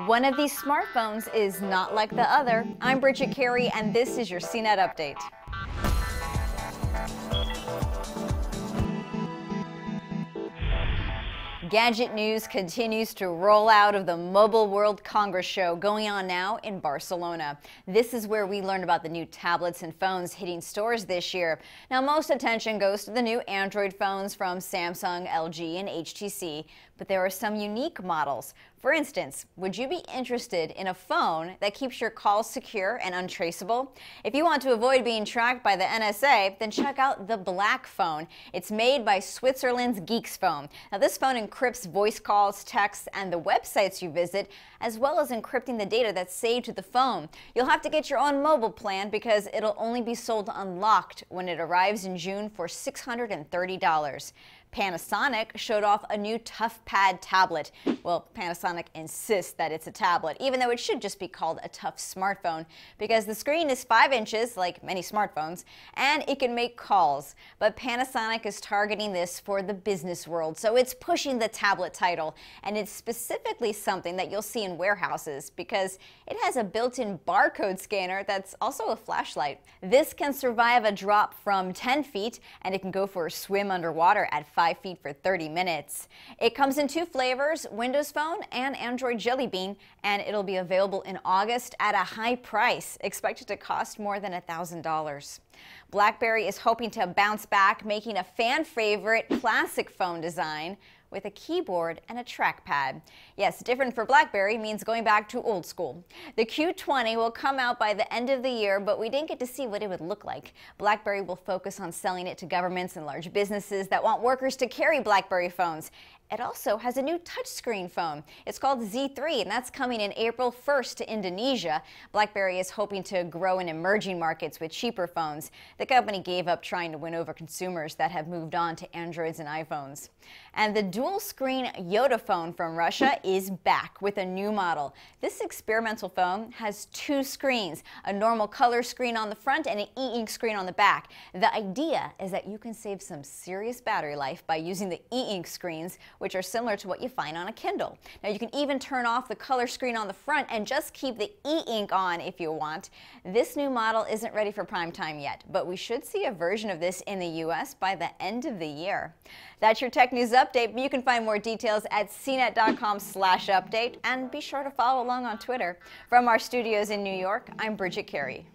One of these smartphones is not like the other. I'm Bridget Carey, and this is your CNET Update. Gadget news continues to roll out of the Mobile World Congress show going on now in Barcelona. This is where we learn about the new tablets and phones hitting stores this year. Now, most attention goes to the new Android phones from Samsung, LG, and HTC, but there are some unique models. For instance, would you be interested in a phone that keeps your calls secure and untraceable? If you want to avoid being tracked by the NSA, then check out the Black phone. It's made by Switzerland's Geeks Phone. Now, this phone encrypts voice calls, texts, and the websites you visit, as well as encrypting the data that's saved to the phone. You'll have to get your own mobile plan because it'll only be sold unlocked when it arrives in June for $630. Panasonic showed off a new ToughPad tablet. Well, Panasonic insists that it's a tablet, even though it should just be called a tough smartphone, because the screen is 5 inches, like many smartphones, and it can make calls. But Panasonic is targeting this for the business world, so it's pushing the tablet title, and it's specifically something that you'll see in warehouses because it has a built-in barcode scanner that's also a flashlight. This can survive a drop from 10 feet, and it can go for a swim underwater at 5 feet for 30 minutes. It comes in 2 flavors, Windows Phone and Android Jelly Bean, and it'll be available in August at a high price, expected to cost more than $1,000. BlackBerry is hoping to bounce back, making a fan favorite classic phone design with a keyboard and a trackpad. Yes, different for BlackBerry means going back to old school. The Q20 will come out by the end of the year, but we didn't get to see what it would look like. BlackBerry will focus on selling it to governments and large businesses that want workers to carry BlackBerry phones. It also has a new touchscreen phone. It's called Z3, and that's coming in April 1st to Indonesia. BlackBerry is hoping to grow in emerging markets with cheaper phones. The company gave up trying to win over consumers that have moved on to Androids and iPhones. And the dual-screen Yoda phone from Russia is back with a new model. This experimental phone has 2 screens, a normal color screen on the front and an e-ink screen on the back. The idea is that you can save some serious battery life by using the e-ink screens, which are similar to what you find on a Kindle. Now, you can even turn off the color screen on the front and just keep the e-ink on if you want. This new model isn't ready for prime time yet, but we should see a version of this in the US by the end of the year. That's your tech news update. You can find more details at cnet.com/update, and be sure to follow along on Twitter. From our studios in New York, I'm Bridget Carey.